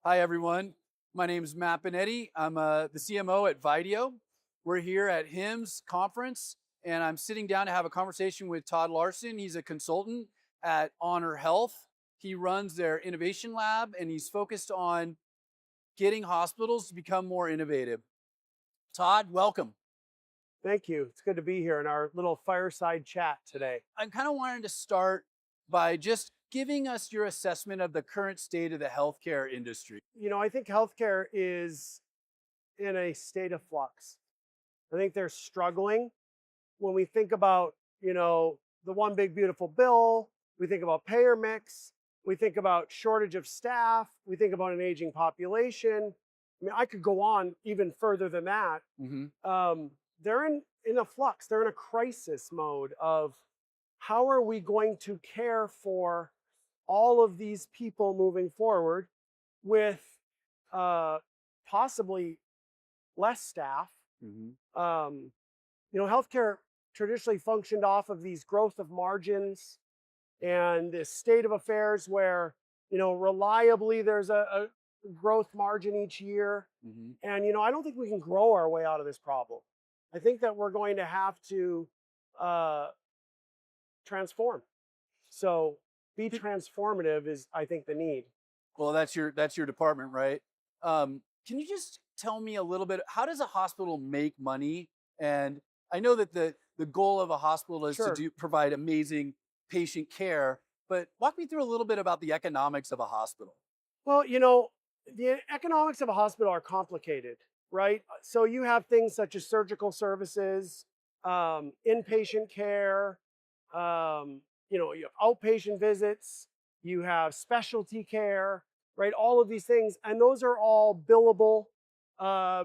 Hi, everyone. My name is Matt Benetti. I'm the CMO at Vaidio. We're here at HIMSS conference, and I'm sitting down to have a conversation with Todd Larson. He's a consultant at Honor Health. He runs their innovation lab, and he's focused on getting hospitals to become more innovative. Todd, welcome. Thank you. It's good to be here in our little fireside chat today. I kind of wanted to start by just giving us your assessment of the current state of the healthcare industry. I think healthcare is in a state of flux. I think they're struggling. When we think about, the one big beautiful bill, we think about payer mix, we think about shortage of staff, we think about an aging population. I mean, I could go on even further than that. They're in a flux. They're in a crisis mode of how are we going to care for all of these people moving forward with possibly less staff. Healthcare traditionally functioned off of these growth of margins and this state of affairs where, reliably there's a growth margin each year. And, I don't think we can grow our way out of this problem. I think that we're going to have to transform. So be transformative is, I think, the need. Well, that's your department, right? Can you just tell me a little bit, how does a hospital make money? And I know that the goal of a hospital is Sure. to provide amazing patient care, but walk me through a little bit about the economics of a hospital. Well, the economics of a hospital are complicated, right? So you have things such as surgical services, inpatient care, you have outpatient visits, you have specialty care, right? All of these things, and those are all billable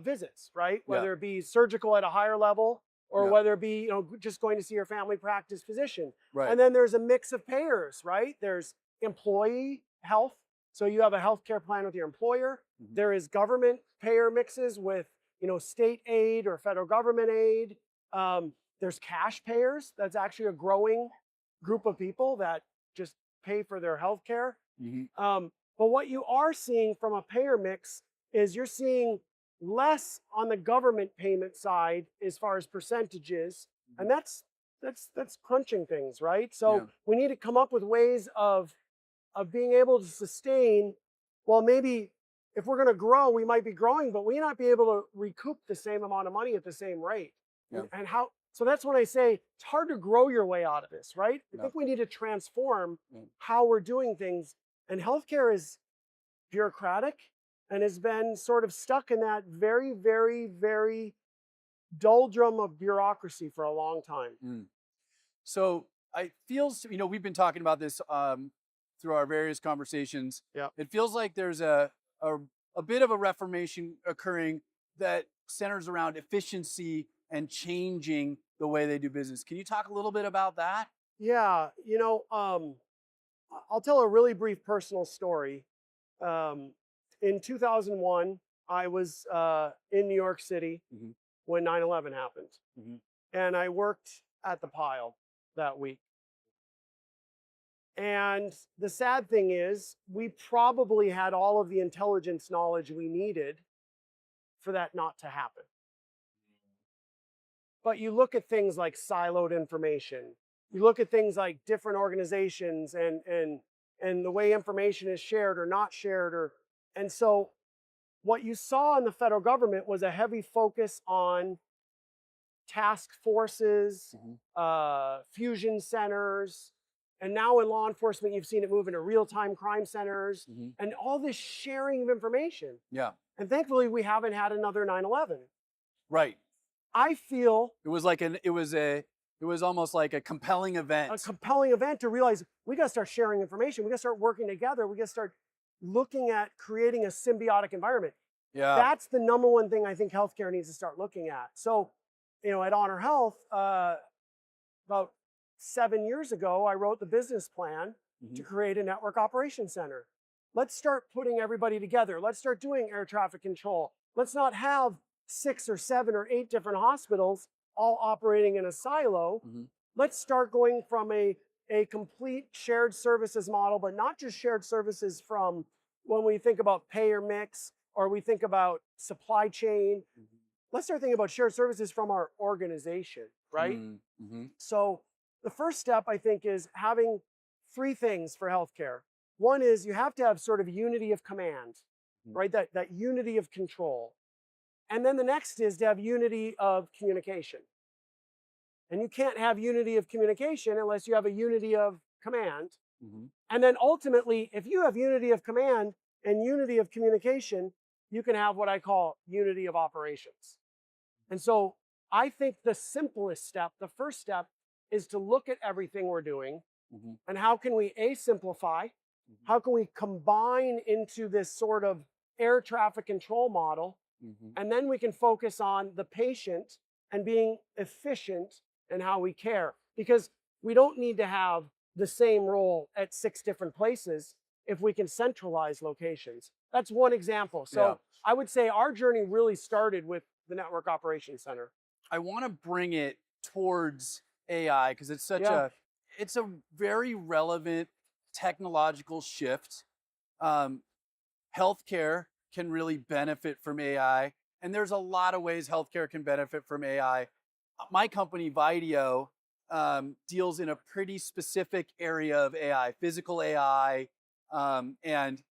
visits, right? Yeah. Whether it be surgical at a higher level or Yeah. whether it be, just going to see your family practice physician. Right. And then there's a mix of payers, right? There's employee health. So you have a healthcare plan with your employer. There is government payer mixes with, state aid or federal government aid. There's cash payers. That's actually a growing group of people that just pay for their healthcare. But what you are seeing from a payer mix is you're seeing less on the government payment side as far as percentages, and that's crunching things, right? So Yeah. we need to come up with ways of being able to sustain. Well, maybe if we're going to grow, we might be growing, but we not be able to recoup the same amount of money at the same rate. Yeah. And how? So that's when I say it's hard to grow your way out of this, right? I Yeah. think we need to transform Yeah. how we're doing things. And healthcare is bureaucratic and has been sort of stuck in that very, very, very doldrum of bureaucracy for a long time. So I feels, we've been talking about this through our various conversations. Yeah. It feels like there's a bit of a reformation occurring that centers around efficiency and changing the way they do business. Can you talk a little bit about that? Yeah, I'll tell a really brief personal story. In 2001, I was in New York City when 9/11 happened. And I worked at the Pile that week. And the sad thing is, we probably had all of the intelligence knowledge we needed for that not to happen. But you look at things like siloed information. You look at things like different organizations and the way information is shared or not shared. And so what you saw in the federal government was a heavy focus on task forces, fusion centers, and now in law enforcement, you've seen it move into real-time crime centers and all this sharing of information. Yeah. And thankfully, we haven't had another 9/11. Right. I feel It was almost like a compelling event. a compelling event to realize we got to start sharing information. We got to start working together. We got to start looking at creating a symbiotic environment. Yeah. That's the number one thing I think healthcare needs to start looking at. So, at Honor Health, about 7 years ago, I wrote the business plan to create a network operations center. Let's start putting everybody together. Let's start doing air traffic control. Let's not have 6 or 7 or 8 different hospitals all operating in a silo. Let's start going from a complete shared services model, but not just shared services from when we think about payer mix or we think about supply chain, let's start thinking about shared services from our organization, right? Mm-hmm. So the first step, I think, is having three things for healthcare. One is you have to have sort of unity of command, right? That unity of control. And then the next is to have unity of communication. And you can't have unity of communication unless you have a unity of command. And then ultimately, if you have unity of command and unity of communication, you can have what I call unity of operations. And so I think the simplest step, the first step, is to look at everything we're doing and how can we simplify, how can we combine into this sort of air traffic control model, and then we can focus on the patient and being efficient in how we care. Because we don't need to have the same role at 6 different places if we can centralize locations. That's one example. So I would say our journey really started with the Network Operations Center. I want to bring it towards AI because it's such it's a very relevant technological shift. Healthcare can really benefit from AI, and there's a lot of ways healthcare can benefit from AI. My company, Vaidio, deals in a pretty specific area of AI, physical AI, and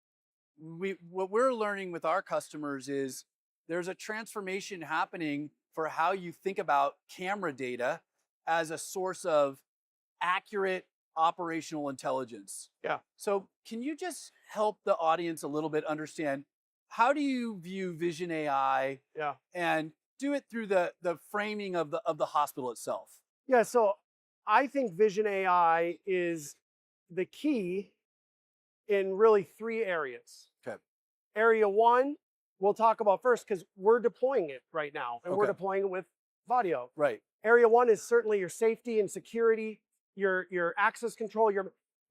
what we're learning with our customers is there's a transformation happening for how you think about camera data as a source of accurate operational intelligence. Yeah. So can you just help the audience a little bit understand how do you view Vision AI and do it through the framing of the hospital itself? Yeah, so I think Vision AI is the key in really 3 areas. Okay. Area 1, we'll talk about first because we're deploying it right now, and we're deploying it with Vaidio. Right. Area 1 is certainly your safety and security, your access control,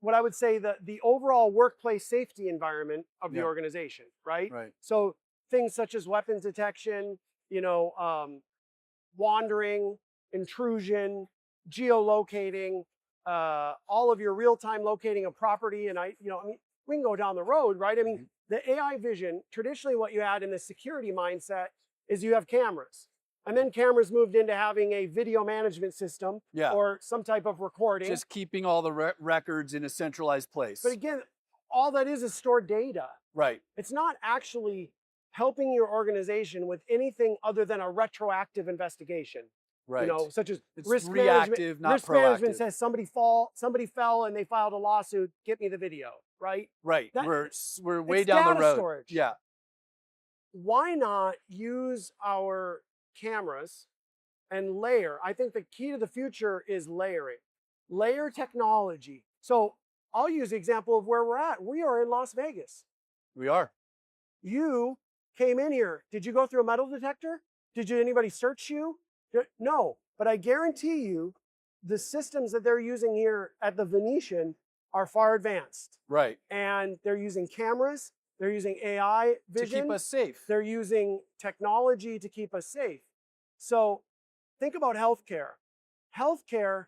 what I would say the overall workplace safety environment of the organization, right? Right. So things such as weapons detection, wandering, intrusion, geolocating, all of your real-time locating of property, and we can go down the road, right? I mean, the AI vision, traditionally what you had in the security mindset is you have cameras. And then cameras moved into having a video management system or some type of recording. Just keeping all the records in a centralized place. But again, all that is stored data. Right. It's not actually helping your organization with anything other than a retroactive investigation. Right. Such as it's risk reactive, management. not risk proactive. management says somebody fell and they filed a lawsuit, get me the video, right? Right. We're way down the road. Storage. Yeah. Why not use our cameras and layer? I think the key to the future is layering. Layer technology. So I'll use the example of where we're at. We are in Las Vegas. We are. You came in here. Did you go through a metal detector? Did anybody search you? No, but I guarantee you the systems that they're using here at the Venetian are far advanced. Right. And they're using cameras, they're using AI vision. To keep us safe. They're using technology to keep us safe. So think about healthcare. Healthcare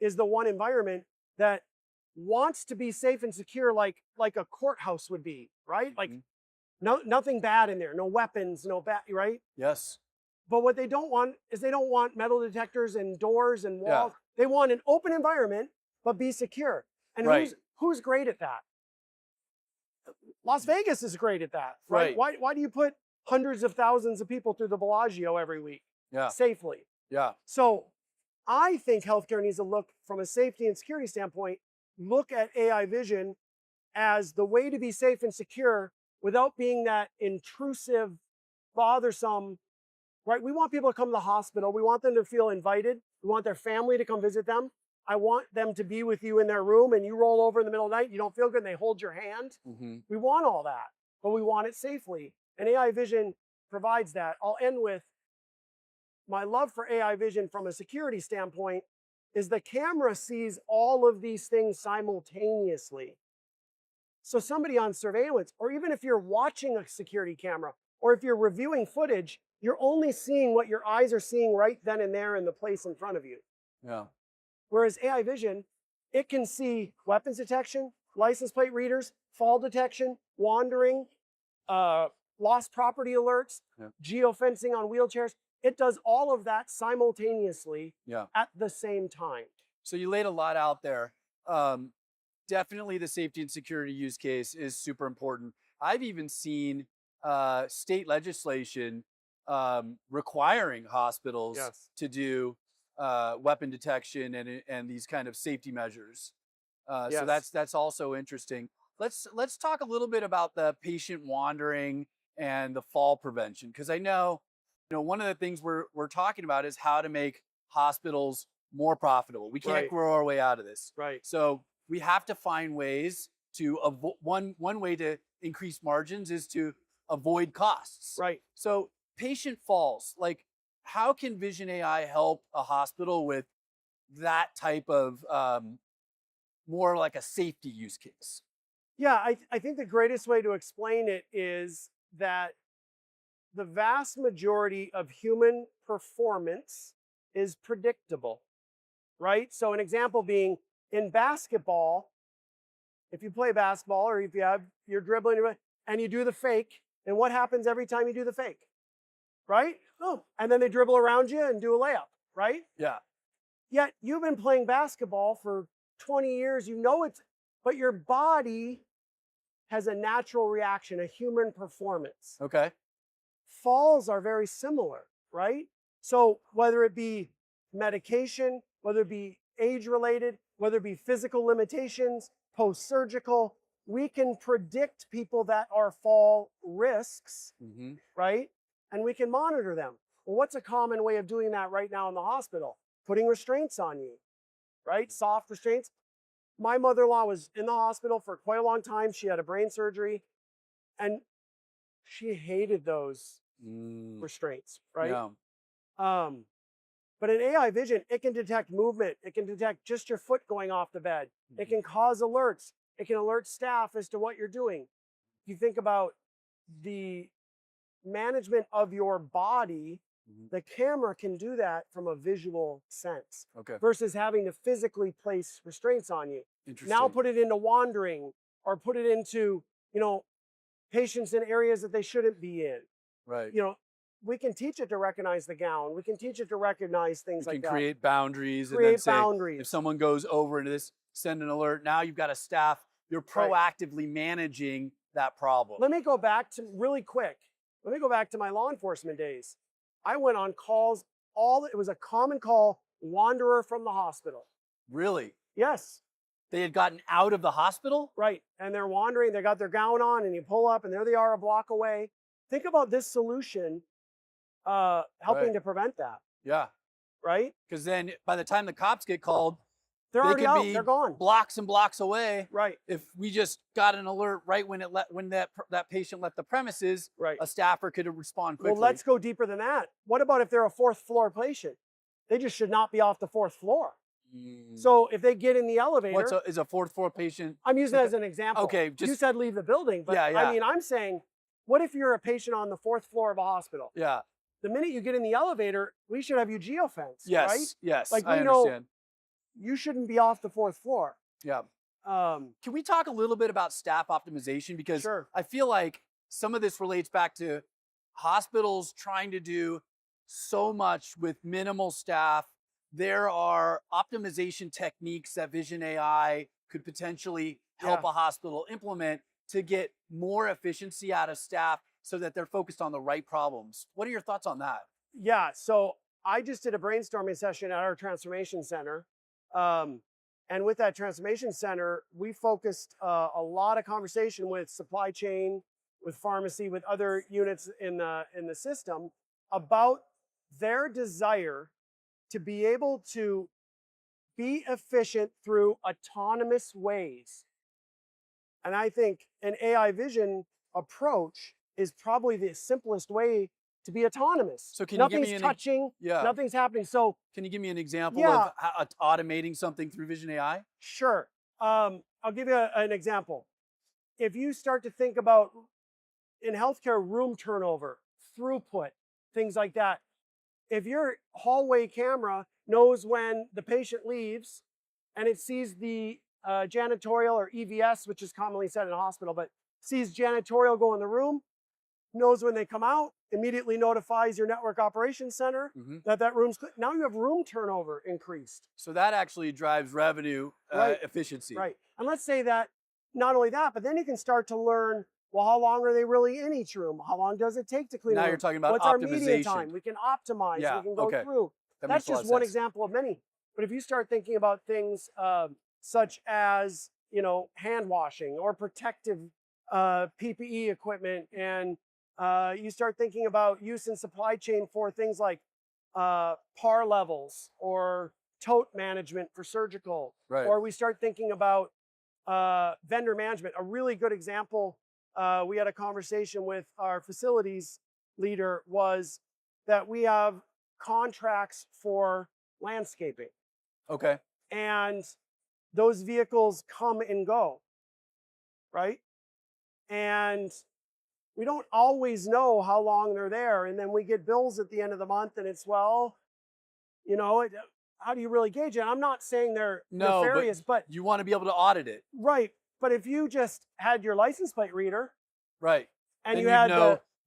is the one environment that wants to be safe and secure like a courthouse would be, right? Like nothing bad in there, no weapons, no bad, right? Yes. But what they don't want is they don't want metal detectors and doors and walls. They want an open environment, but be secure. And who's great at that? Las Vegas is great at that, right? Why do you put hundreds of thousands of people through the Bellagio every week safely? Yeah. So I think healthcare needs to look from a safety and security standpoint, look at AI vision as the way to be safe and secure without being that intrusive, bothersome, right? We want people to come to the hospital. We want them to feel invited. We want their family to come visit them. I want them to be with you in their room and you roll over in the middle of the night, you don't feel good, and they hold your hand. We want all that, but we want it safely. And AI vision provides that. I'll end with my love for AI vision from a security standpoint is the camera sees all of these things simultaneously. So somebody on surveillance, or even if you're watching a security camera, or if you're reviewing footage, you're only seeing what your eyes are seeing right then and there in the place in front of you. Yeah. Whereas AI vision, it can see weapons detection, license plate readers, fall detection, wandering, lost property alerts, Yeah. geofencing on wheelchairs. It does all of that simultaneously Yeah. at the same time. So you laid a lot out there. Definitely the safety and security use case is super important. I've even seen state legislation requiring hospitals Yes. to do weapon detection and these kind of safety measures. So Yes. that's also interesting. Let's talk a little bit about the patient wandering and the fall prevention, because I know, one of the things we're talking about is how to make hospitals more profitable. We can't Right. grow our way out of this. Right. So we have to find ways to one way to increase margins is to avoid costs. Right. So patient falls, like how can Vision AI help a hospital with that type of more like a safety use case? Yeah, I think the greatest way to explain it is that the vast majority of human performance is predictable, right? So an example being in basketball, if you play basketball or if you're dribbling and you do the fake, and what happens every time you do the fake, right? Oh, and then they dribble around you and do a layup, right? Yeah. Yet you've been playing basketball for 20 years, but your body has a natural reaction, a human performance. Okay. Falls are very similar, right? So whether it be medication, whether it be age-related, whether it be physical limitations, post-surgical, we can predict people that are fall risks, right? And we can monitor them. Well, what's a common way of doing that right now in the hospital? Putting restraints on you, right? Soft restraints. My mother-in-law was in the hospital for quite a long time. She had a brain surgery, and she hated those restraints, right? Yeah. But in AI vision, it can detect movement. It can detect just your foot going off the bed. It can cause alerts. It can alert staff as to what you're doing. If you think about the management of your body, the camera can do that from a visual sense. Okay. Versus having to physically place restraints on you. Interesting. Now put it into wandering or put it into, patients in areas that they shouldn't be in. Right. We can teach it to recognize the gown. We can teach it to recognize things like that. You can create boundaries and Create then say, boundaries. if someone goes over into this, send an alert. Now you've got a staff, you're proactively managing that problem. Let me go back to really quick. Let me go back to my law enforcement days. I went on calls, it was a common call, wanderer from the hospital. Really? Yes. They had gotten out of the hospital? Right. And they're wandering, they got their gown on, and you pull up and there they are a block away. Think about this solution helping to prevent that. Yeah. Right? Because then by the time the cops get called, they're already out, be they're gone. Blocks and blocks away. Right. If we just got an alert right when that patient left the premises, a staffer could respond quickly. Well, let's go deeper than that. What about if they're a fourth floor patient? They just should not be off the fourth floor. So if they get in the elevator, is a fourth floor patient? I'm using that as an example. Okay, you said leave the building, but yeah. I mean, I'm saying, what if you're a patient on the fourth floor of a hospital? Yeah. The minute you get in the elevator, we should have you geofence, yes, right? Yes, like I we know understand. you shouldn't be off the fourth floor. Yeah. Can we talk a little bit about staff optimization? Because I feel like some of this relates back to hospitals trying to do so much with minimal staff. There are optimization techniques that Vision AI could potentially help a hospital implement to get more efficiency out of staff so that they're focused on the right problems. What are your thoughts on that? Yeah, so I just did a brainstorming session at our transformation center. And with that transformation center, we focused a lot of conversation with supply chain, with pharmacy, with other units in the system about their desire to be able to be efficient through autonomous ways. And I think an AI vision approach is probably the simplest way to be autonomous. So can nothing's you give me touching, nothing's happening. So can you give me an example of automating something through Vision AI? Sure. I'll give you an example. If you start to think about in healthcare room turnover, throughput, things like that, if your hallway camera knows when the patient leaves and it sees the janitorial or EVS, which is commonly said in a hospital, but sees janitorial go in the room, knows when they come out, immediately notifies your network operations center that that room's clear. Now you have room turnover increased. So that actually drives revenue efficiency. Right. And let's say that, not only that, but then you can start to learn, well, how long are they really in each room? How long does it take to clean Now a room? you're talking about What's optimization. our median time? We can optimize, Yeah, we can go okay. through. That's just one example of many. But if you start thinking about things such as, hand washing or protective PPE equipment, and you start thinking about use in supply chain for things like par levels or tote management for surgical, or we start thinking about vendor management. A really good example, we had a conversation with our facilities leader, was that we have contracts for landscaping. Okay. And those vehicles come and go, right? And we don't always know how long they're there. And then we get bills at the end of the month and it's, well, how do you really gauge it? I'm not saying they're nefarious, but you want to be able to audit it. Right. But if you just had your license plate reader. Right. And you had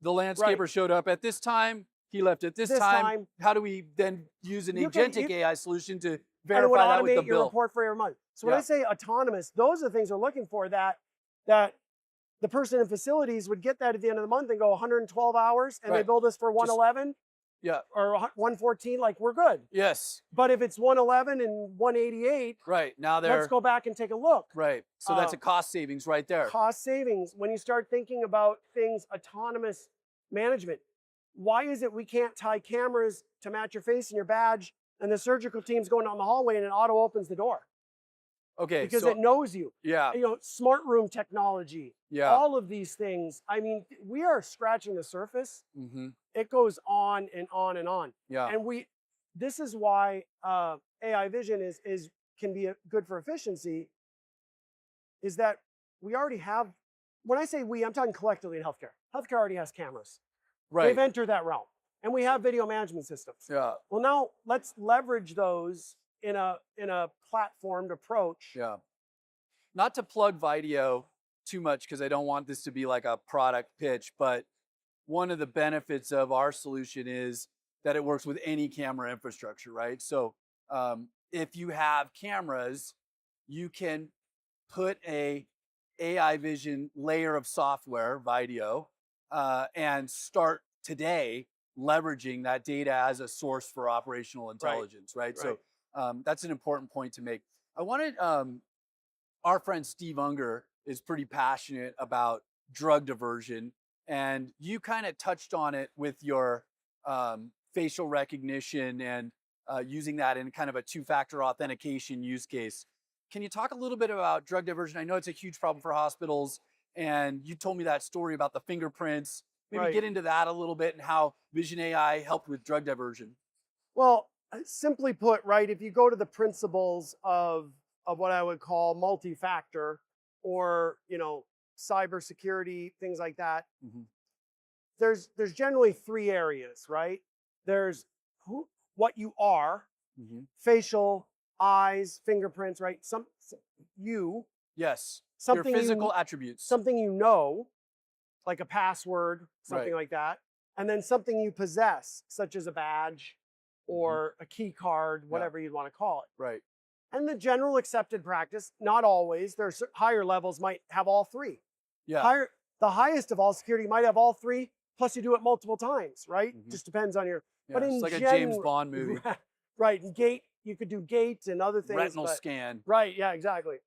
the landscaper showed up at this time, he left at this time. How do we then use an agentic AI solution to verify that with the bill? Your report for every month. So when I say autonomous, those are the things we're looking for, that the person in facilities would get that at the end of the month and go 112 hours and they bill us for 111 or 114, like we're good. Yes. But if it's 111 and 188, now let's go back and take a look. So that's a cost savings right there. Cost savings. When you start thinking about things, autonomous management, why is it we can't tie cameras to match your face and your badge and the surgical team's going down the hallway and it auto opens the door? Okay. Because it knows you. Yeah. Smart room technology. Yeah. All of these things. I mean, we are scratching the surface. It goes on and on and on. Yeah. And this is why AI vision can be good for efficiency, is that we already have, when I say we, I'm talking collectively in healthcare. Healthcare already has cameras. They've entered that realm. And we have video management systems. Yeah. Well, now let's leverage those in a platformed approach. Yeah. Not to plug Vaidio too much, because I don't want this to be like a product pitch, but one of the benefits of our solution is that it works with any camera infrastructure, right? So if you have cameras, you can put a AI vision layer of software, Vaidio, and start today leveraging that data as a source for operational intelligence, right? So that's an important point to make. I wanted, our friend Steve Unger is pretty passionate about drug diversion, and you kind of touched on it with your facial recognition and using that in kind of a two-factor authentication use case. Can you talk a little bit about drug diversion? I know it's a huge problem for hospitals, and you told me that story about the fingerprints. Maybe get into that a little bit and how Vision AI helped with drug diversion. Well, simply put, if you go to the principles of what I would call multi-factor or, cybersecurity, things like that, there's generally three areas, right? There's what you are, facial, eyes, fingerprints, right? Yes. Something your physical attributes. Something like a password, something like that. And then something you possess, such as a badge or a key card, whatever you'd want to call it. Right. And the general accepted practice, not always, there's higher levels might have all three. Yeah. The highest of all security might have all three, plus you do it multiple times, right? Just depends on your, but in it's like a James Bond movie. Right, and gate, you could do gate and other things. Retinal scan. Right, yeah, exactly.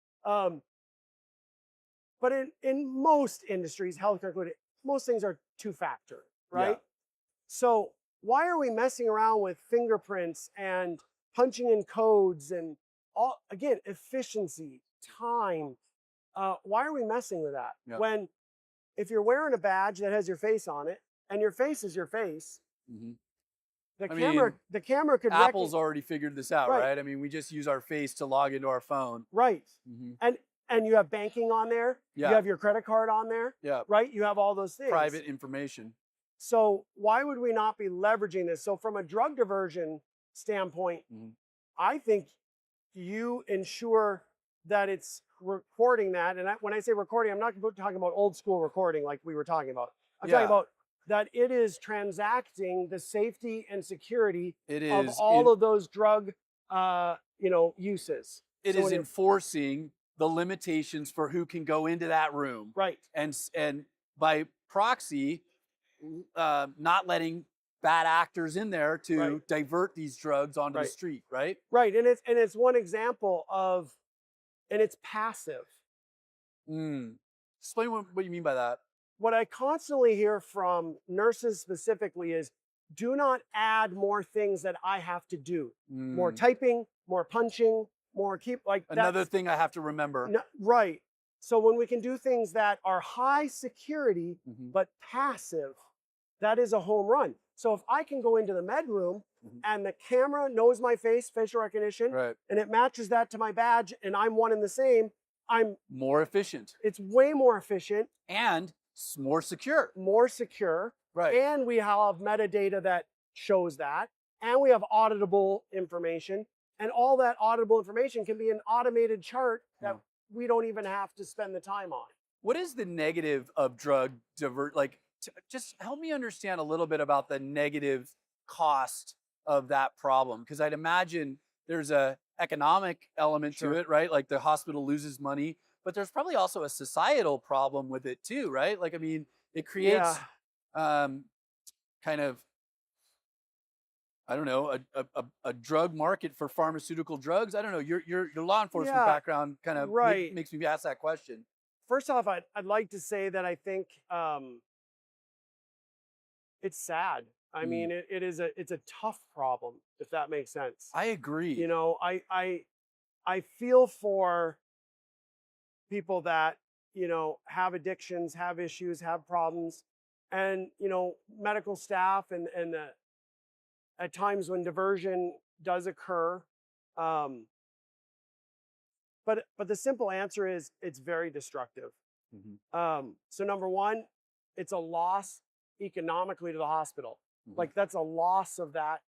But in most industries, healthcare included, most things are two-factor, right? Yeah. So why are we messing around with fingerprints and punching in codes and all, again, efficiency, time? Why are we messing with that? Yeah. When if you're wearing a badge that has your face on it and your face is your face, the camera could Apple's already figured this out, right? I mean, we just use our face to log into our phone. Right. And you have banking on there. Yeah. You have your credit card on there. Yeah. Right? You have all those things. Private information. So why would we not be leveraging this? So from a drug diversion standpoint, I think you ensure that it's recording that. And when I say recording, I'm not talking about old school recording like we were talking about. I'm talking about that it is transacting the safety and security of all of those drug, uses. It is enforcing the limitations for who can go into that room. Right. And by proxy, not letting bad actors in there to divert these drugs onto the street, right? Right. And it's one example of, and it's passive. Explain what you mean by that. What I constantly hear from nurses specifically is, do not add more things that I have to do. More typing, more punching, more another thing I have to remember. Right. So when we can do things that are high security, but passive, that is a home run. So if I can go into the med room and the camera knows my face, facial recognition, and it matches that to my badge and I'm one and the same, I'm more efficient. It's way more efficient. And more secure. More secure. Right. And we have metadata that shows that. And we have auditable information. And all that auditable information can be an automated chart that we don't even have to spend the time on. What is the negative of drug divert? Like, just help me understand a little bit about the negative cost of that problem. Because I'd imagine there's a economic element to it, right? Like the hospital loses money, but there's probably also a societal problem with it too, right? Like, I mean, it creates kind of, I don't know, a drug market for pharmaceutical drugs. I don't know. Your law enforcement background kind of makes me ask that question. First off, I'd like to say that I think it's sad. I mean, it's a tough problem, if that makes sense. I agree. You know, I feel for people that, have addictions, have issues, have problems, and, medical staff and at times when diversion does occur. But the simple answer is it's very destructive. So number one, it's a loss economically to the hospital. Like that's a loss of that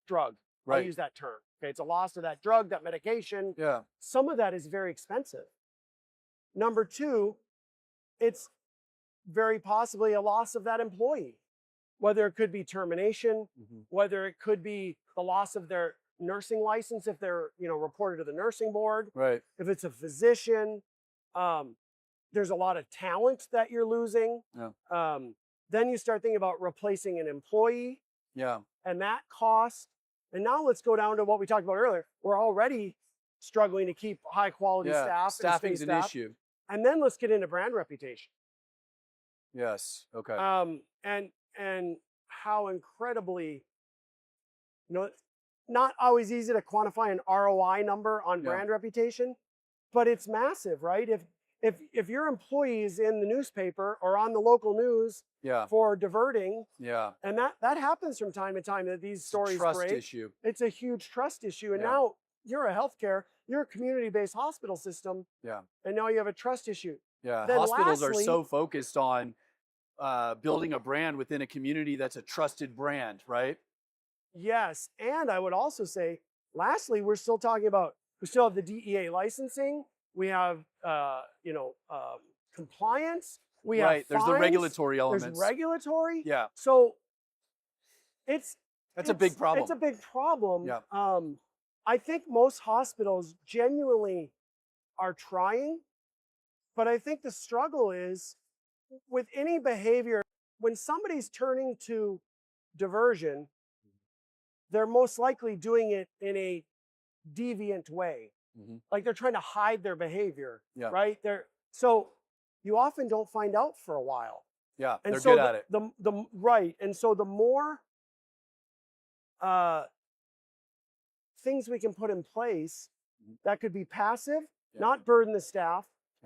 drug. I'll use that term. Okay, it's a loss of that drug, that medication. Some of that is very expensive. Number two, it's very possibly a loss of that employee, whether it could be termination, whether it could be the loss of their nursing license if they're, reported to the nursing board. Right. If it's a physician, there's a lot of talent that you're losing. Then you start thinking about replacing an employee. And that cost. And now let's go down to what we talked about earlier. We're already struggling to keep high quality staff. Staffing's an issue. And then let's get into brand reputation. Yes. Okay. And how incredibly, not always easy to quantify an ROI number on brand reputation, but it's massive, right? If your employee is in the newspaper or on the local news for diverting, and that happens from time to time, that these stories break. Trust issue. It's a huge trust issue. And now you're you're a community-based hospital system. And now you have a trust issue. Then hospitals are so focused on building a brand within a community that's a trusted brand, right? Yes. And I would also say, lastly, we still have the DEA licensing. We have, compliance. We have fines. There's the regulatory elements. There's regulatory. Yeah. So that's a big problem. It's a big problem. Yeah. I think most hospitals genuinely are trying, but I think the struggle is with any behavior, when somebody's turning to diversion, they're most likely doing it in a deviant way. Like they're trying to hide their behavior, right? So you often don't find out for a while. Yeah, and they're so good at it. And so the more things we can put in place that could be passive, not burden the staff.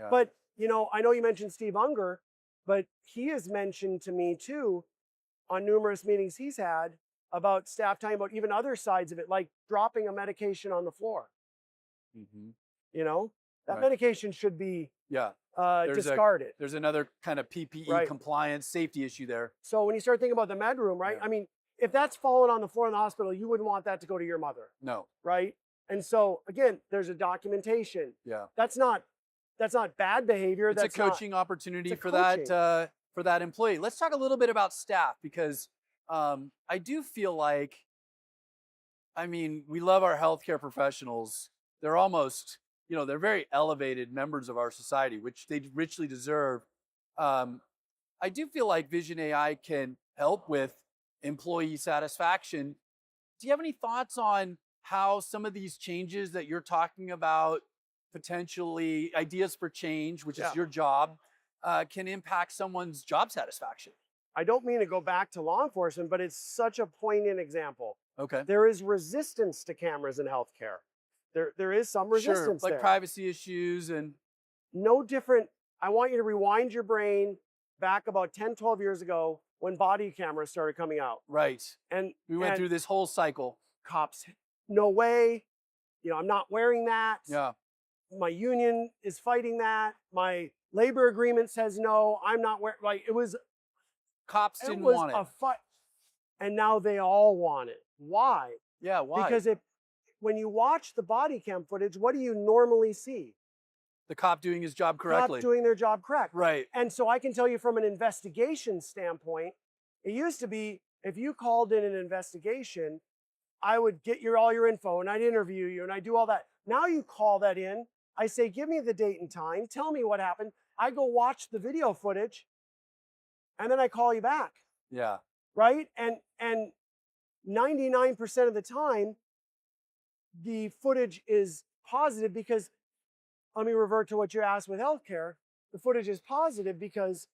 But, I know you mentioned Steve Unger, but he has mentioned to me too on numerous meetings he's had about staff talking about even other sides of it, like dropping a medication on the floor. That medication should be discarded. There's another kind of PPE compliance safety issue there. So when you start thinking about the med room, right? I mean, if that's fallen on the floor in the hospital, you wouldn't want that to go to your mother. No. Right? And so again, there's a documentation. Yeah. That's not bad behavior. It's a That's not, coaching opportunity it's a for coaching. that employee. Let's talk a little bit about staff because I do feel like, I mean, we love our healthcare professionals. They're almost, they're very elevated members of our society, which they richly deserve. I do feel like Vision AI can help with employee satisfaction. Do you have any thoughts on how some of these changes that you're talking about, potentially ideas for change, which is Yeah. your job, can impact someone's job satisfaction? I don't mean to go back to law enforcement, but it's such a poignant example. Okay. There is resistance to cameras in healthcare. There is some resistance like there. privacy issues and No different. I want you to rewind your brain back about 10, 12 years ago when body cameras started coming out. right. And We went through this whole cycle. cops, no way, I'm not wearing that. Yeah. My union is fighting that. My labor agreement says no, I'm not wearing, like it was Cops didn't was want it. a fight. And now they all want it. Why? Yeah, why? Because when you watch the body cam footage, what do you normally see? the cop doing his job correctly. Cops doing their job correct. Right. And so I can tell you from an investigation standpoint, it used to be if you called in an investigation, I would get all your info and I'd interview you and I do all that. Now you call that in, I say, give me the date and time, tell me what happened. I go watch the video footage and then I call you back, Yeah. right? And 99% of the time, the footage is positive because, let me revert to what you asked with healthcare. The footage is positive because,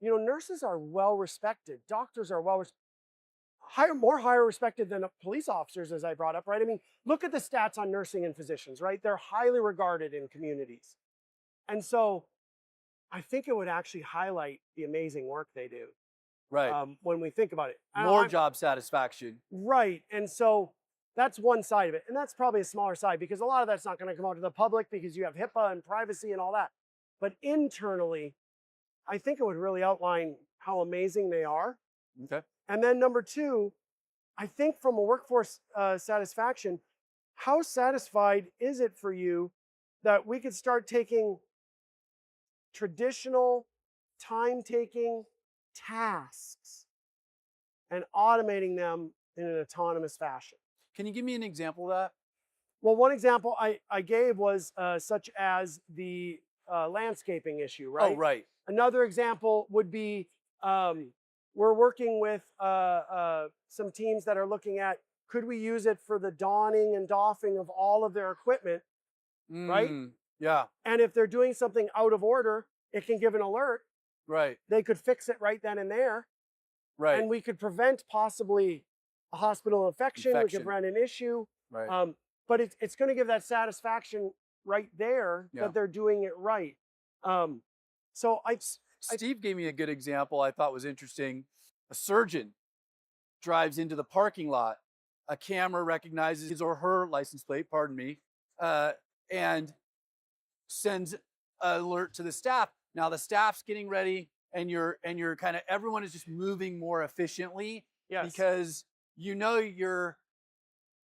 nurses are well respected. Doctors are higher respected than police officers, as I brought up, right? I mean, look at the stats on nursing and physicians, right? They're highly regarded in communities. And so I think it would actually highlight the amazing work they do. Right. When we think about it. More job satisfaction. Right. And so that's one side of it. And that's probably a smaller side because a lot of that's not going to come out to the public because you have HIPAA and privacy and all that. But internally, I think it would really outline how amazing they are. Okay. And then number two, I think from a workforce satisfaction, how satisfied is it for you that we could start taking traditional time-taking tasks and automating them in an autonomous fashion? Can you give me an example of that? Well, one example I gave was such as the landscaping issue, right? Oh, right. Another example would be we're working with some teams that are looking at, could we use it for the donning and doffing of all of their equipment, right? Yeah. And if they're doing something out of order, it can give an alert. Right. They could fix it right then and there. Right. And we could prevent possibly a hospital infection. We could prevent an issue. Right. But it's going to give that satisfaction right there that they're doing it right. So Steve gave me a good example I thought was interesting. A surgeon drives into the parking lot. A camera recognizes his or her license plate, pardon me, and sends an alert to the staff. Now the staff's getting ready, and you're kind of, everyone is just moving more efficiently. Yes. Because you're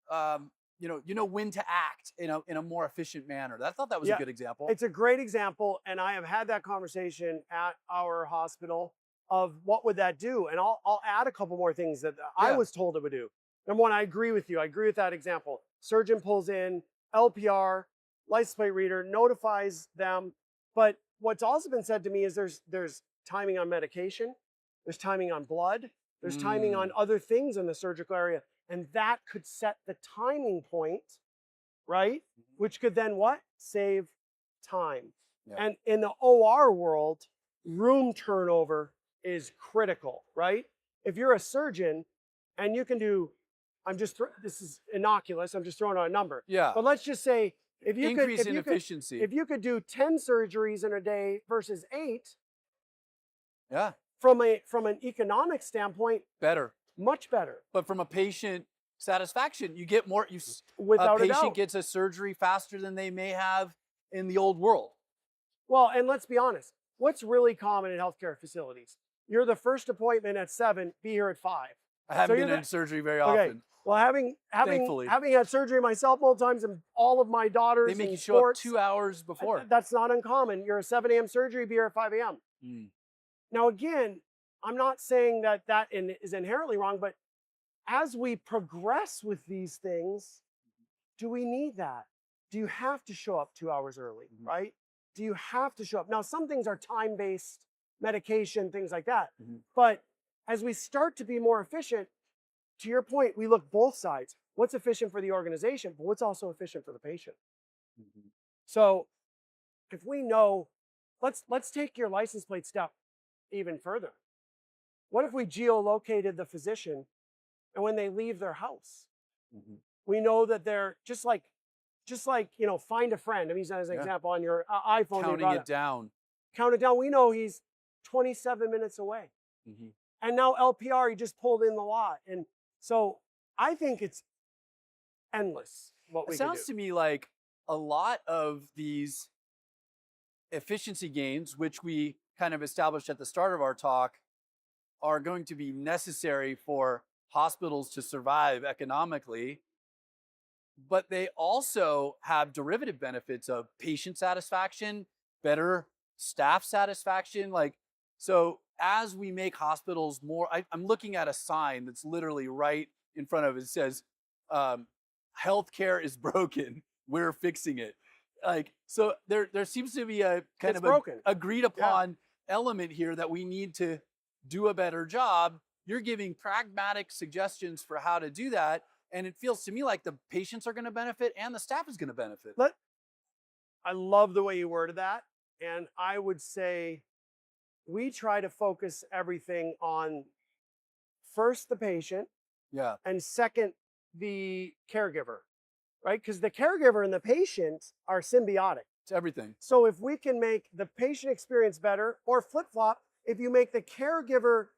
when to act in a more efficient manner. I thought that was a good example. It's a great example, and I have had that conversation at our hospital of what would that do, and I'll add a couple more things that I was told it would do. Number one, I agree with you. I agree with that example. Surgeon pulls in, LPR, license plate reader, notifies them. But what's also been said to me is there's timing on medication, there's timing on blood, there's timing on other things in the surgical area. And that could set the timing point, right? Which could then what? Save time. Yeah. And in the OR world, room turnover is critical, right? If you're a surgeon and you can do, this is innocuous, I'm just throwing out a number. Yeah. But let's just say, if you increase in efficiency. If you could do 10 surgeries in a day versus 8, yeah. From an economic standpoint, better. Much better. But from a patient satisfaction, you get more. Without a a doubt. patient gets a surgery faster than they may have in the old world. Well, and let's be honest. What's really common in healthcare facilities? You're the first appointment at 7, be here at 5. I haven't you're been the- in surgery very okay. often. Well, having Thankfully. had surgery myself multiple times, and all of my daughters They make in you show up sports, 2 hours before. that's not uncommon. You're a 7 a.m. surgery, be here at 5 a.m. Mm. Now, again, I'm not saying that is inherently wrong, but as we progress with these things, do we need that? Do you have to show up 2 hours early, Mhm. right? Do you have to show up? Now, some things are time-based, medication, things like that. Mhm. But as we start to be more efficient, to your point, we look both sides. What's efficient for the organization, but what's also efficient for the patient? Mhm. So if we know, let's take your license plate step even further. What if we geolocated the physician, and when they leave their house, Mhm. we know that they're just like find a friend. I'm using that as an Yeah. example on your iPhone. Counting it down. Count it down. We know he's 27 minutes away. Mhm. And now LPR, he just pulled in the lot. And so I think it's endless what we It can sounds do. to me like a lot of these efficiency gains, which we kind of established at the start of our talk, are going to be necessary for hospitals to survive economically. But they also have derivative benefits of patient satisfaction, better staff satisfaction. Like, so as we make hospitals more, I'm looking at a sign that's literally right in front of it. It says, healthcare is broken. We're fixing it. Like, so there seems to be a kind It's of broken. agreed upon element here that we need to do a better job. You're giving pragmatic suggestions for how to do that. And it feels to me like the patients are going to benefit and the staff is going to benefit. I love the way you worded that. And I would say we try to focus everything on first the patient Yeah. and second the caregiver, right? Because the caregiver and the patient are symbiotic. It's everything. So if we can make the patient experience better, or flip flop, if you make the caregiver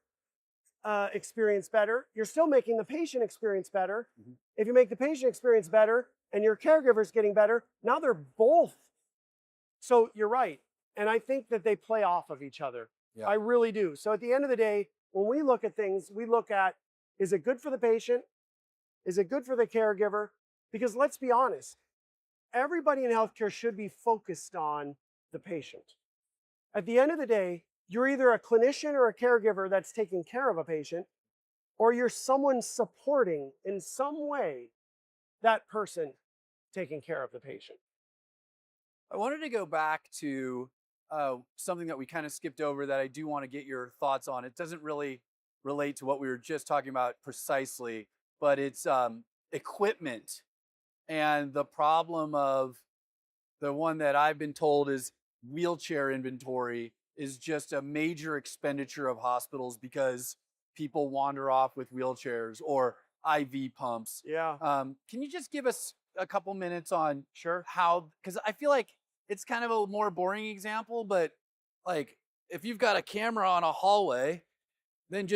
experience better, you're still making the patient experience better. Mhm. If you make the patient experience better and your caregiver's getting better, now they're both. So you're right. And I think that they play off of each other. Yeah. I really do. So at the end of the day, when we look at things, we look at, is it good for the patient? Is it good for the caregiver? Because let's be honest, everybody in healthcare should be focused on the patient. At the end of the day, you're either a clinician or a caregiver that's taking care of a patient, or you're someone supporting in some way that person taking care of the patient. I wanted to go back to something that we kind of skipped over that I do want to get your thoughts on. It doesn't really relate to what we were just talking about precisely, but it's equipment and the problem of the one that I've been told is wheelchair inventory is just a major expenditure of hospitals because people wander off with wheelchairs or IV pumps. Yeah, Can you just give us a couple minutes on sure. how, because I feel like it's kind of a more boring example, but like if you've got a camera on a hallway, then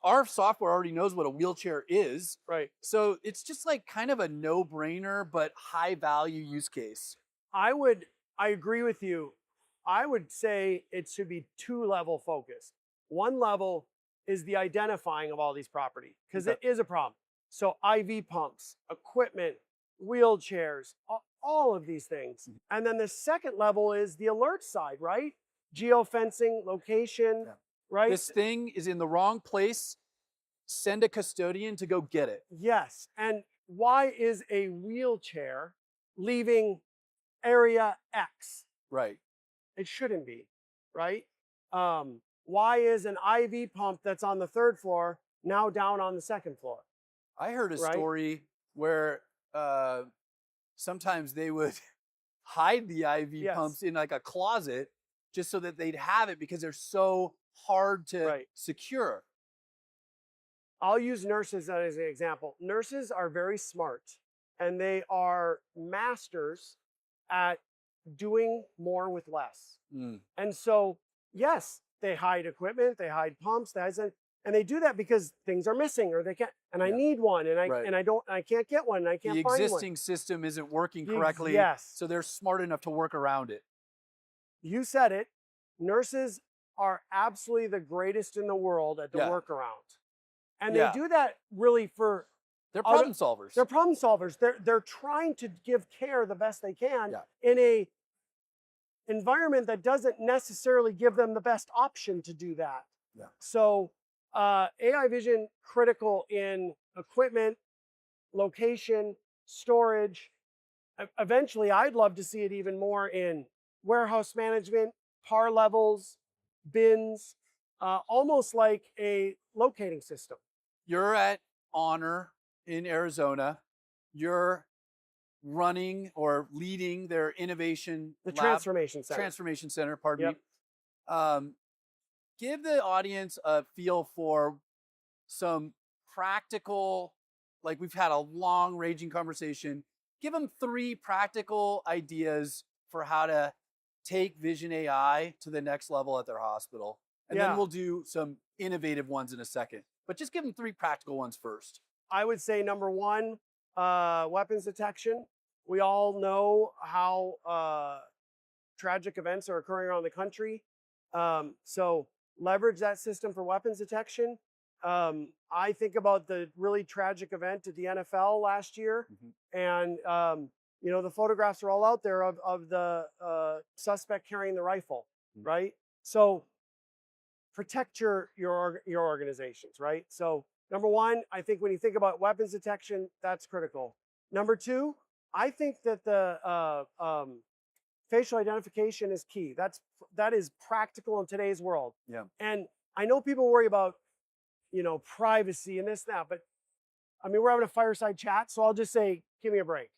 our software already knows what a wheelchair is. Right. So it's just like kind of a no-brainer, but high value use case. I agree with you. I would say it should be two-level focused. One level is the identifying of all these property, because Okay. it is a problem. So IV pumps, equipment, wheelchairs, all of these things. And then the second level is the alert side, right? Geofencing, location, Yeah. right? This thing is in the wrong place. Send a custodian to go get it. Yes. And why is a wheelchair leaving area X? Right. It shouldn't be, right? Why is an IV pump that's on the third floor now down on the second floor? I heard a Right. story where sometimes they would hide the IV Yes. pumps in like a closet just so that they'd have it because they're so hard to Right. secure. I'll use nurses as an example. Nurses are very smart and they are masters at doing more with less. Mm. And so, yes, they hide equipment, they hide pumps, and they do that because things are missing or they can't, and I Yeah. need one and Right. I can't get one and I can't The find one. existing system isn't working The correctly. yes. So they're smart enough to work around it. You said it. Nurses are absolutely the greatest in the world at the Yeah. workaround. And Yeah. they do that really for They're other- problem solvers. they're problem solvers. They're trying to give care the best they can Yeah. in a environment that doesn't necessarily give them the best option to do that. Yeah. So AI vision critical in equipment, location, storage. Eventually, I'd love to see it even more in warehouse management, par levels, bins, almost like a locating system. You're at Honor in Arizona. You're running or leading their innovation The lab, transformation center. transformation center, pardon Yep. me. Give the audience a feel for some practical, like we've had a long raging conversation. Give them 3 practical ideas for how to take Vision AI to the next level at their hospital. And then Yeah. we'll do some innovative ones in a second. But just give them 3 practical ones first. I would say number 1, weapons detection. We all know how tragic events are occurring around the country. So leverage that system for weapons detection. I think about the really tragic event at the NFL last year, and the photographs are all out there of the suspect carrying the rifle, right? So protect your organizations, right? So number 1, I think when you think about weapons detection, that's critical. Number 2, I think that the facial identification is key. That is practical in today's world. Yeah. And I know people worry about, privacy and this, that, but I mean, we're having a fireside chat, so I'll just say, give me a break.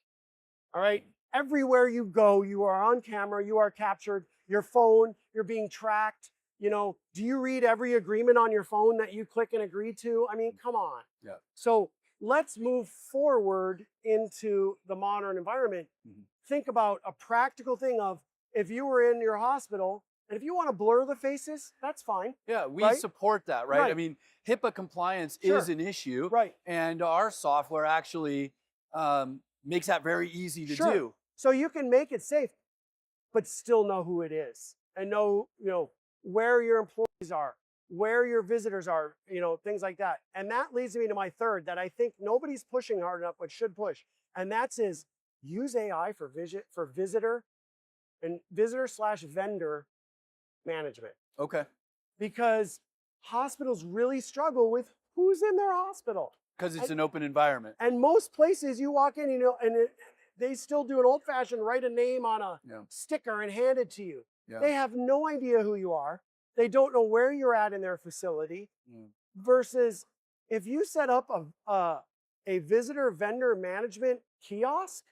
All right. Everywhere you go, you are on camera, you are captured, your phone, you're being tracked. Do you read every agreement on your phone that you click and agree to? I mean, come on. Yeah. So let's move forward into the modern environment. Think about a practical thing of if you were in your hospital, and if you want to blur the faces, that's fine. Yeah, we right? support that, right? I Right. mean, HIPAA compliance Sure. is an issue, Right. and our software actually makes that very easy to Sure. do. So you can make it safe, but still know who it is and know, where your employees are, where your visitors are, things like that. And that leads me to my third that I think nobody's pushing hard enough, but should push. And that's use AI for visitor and visitor/vendor management. Okay. Because hospitals really struggle with who's in their hospital. Because it's an open environment. And most places you walk in, they still do an old-fashioned write a name on a sticker and hand it to you. Yeah. They have no idea who you are. They don't know where you're at in their facility. Versus if you set up a visitor vendor management kiosk,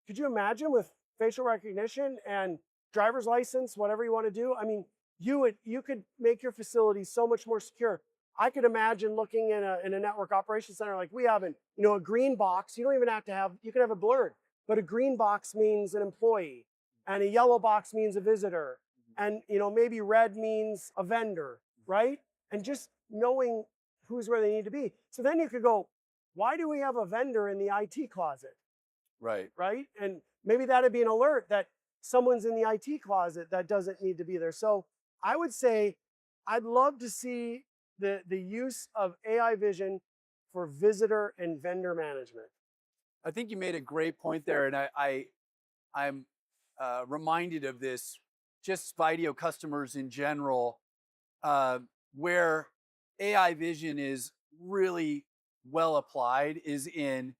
could you imagine with facial recognition and driver's license, whatever you want to do? I mean, you could make your facility so much more secure. I could imagine looking in a network operations center like we have, a green box. You don't even have to have, you can have it blurred, but a green box means an employee, and a yellow box means a visitor, and maybe red means a vendor, right? And just knowing who's where they need to be. So then you could go, why do we have a vendor in the IT closet? Right. Right? And maybe that'd be an alert that someone's in the IT closet that doesn't need to be there. So I would say I'd love to see the use of AI vision for visitor and vendor management. I think you made a great point there, and I'm reminded of this, just Vaidio customers in general, where AI vision is really well applied is in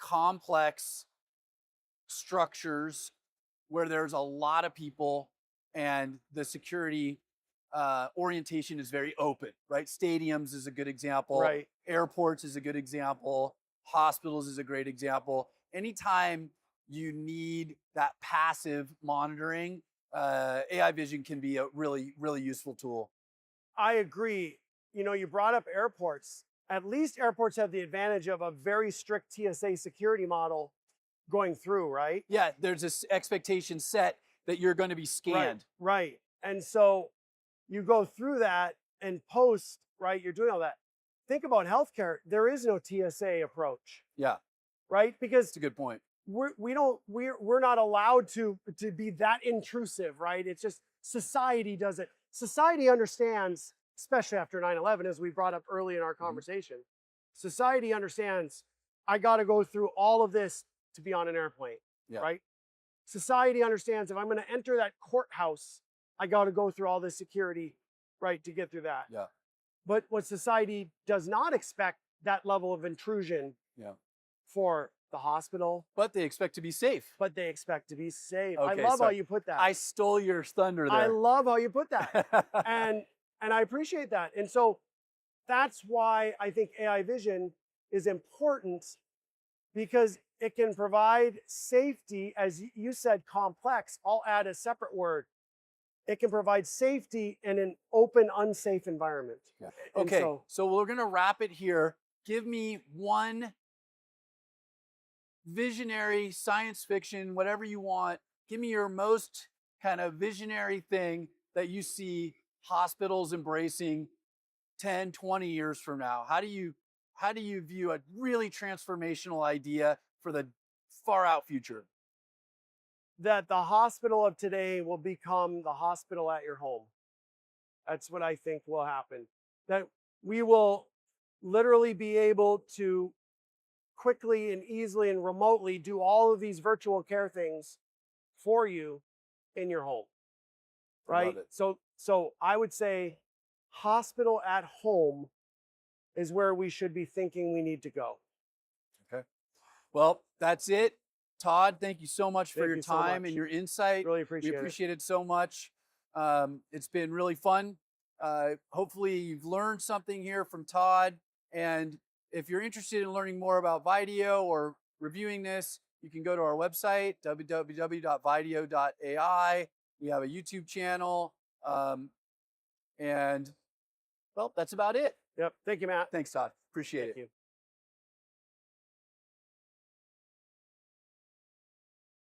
complex structures where there's a lot of people and the security orientation is very open, right? Stadiums is a good example. Right. Airports is a good example. Hospitals is a great example. Anytime you need that passive monitoring, AI vision can be a really, really useful tool. I agree. You brought up airports. At least airports have the advantage of a very strict TSA security model going through, right? Yeah, there's this expectation set that you're going to be scanned. Right. And so you go through that and post, right? You're doing all that. Think about healthcare. There is no TSA approach. Yeah. Right? Because that's a good point. We're not allowed to be that intrusive, right? It's just society does it. Society understands especially after 9/11, as we brought up early in our Mm-hmm. conversation. Society understands I got to go through all of this to be on an airplane, Yeah. right? Society understands if I'm going to enter that courthouse, I got to go through all this security, right, to get through that. Yeah. But what society does not expect that level of intrusion Yeah. for the hospital, But they expect to be safe. but they expect to be safe. Okay, I love how sorry. you put that. I stole your thunder I there. love how you put that. And I appreciate that. And so that's why I think AI vision is important, because it can provide safety, as you said, complex. I'll add a separate word. It can provide safety in an open, unsafe environment. Yeah. And Okay, so so we're gonna wrap it here. Give me one visionary science fiction, whatever you want. Give me your most kind of visionary thing that you see hospitals embracing 10, 20 years from now. How do you view a really transformational idea for the far out future? that the hospital of today will become the hospital at your home. That's what I think will happen. That we will literally be able to quickly and easily and remotely do all of these virtual care things for you in your home. Right? Love it. So I would say hospital at home is where we should be thinking we need to go. Okay. Well, that's it. Todd, thank you so much for Thank your you so time much. and your insight. Really We appreciate it. appreciate it so much. It's been really fun. Hopefully you've learned something here from Todd. And if you're interested in learning more about Vaidio or reviewing this, you can go to our website, www.vaidio.ai. We have a YouTube channel. And well, that's about it. Yep. Thank you, Matt. Thanks, Todd. Appreciate Thank it. you.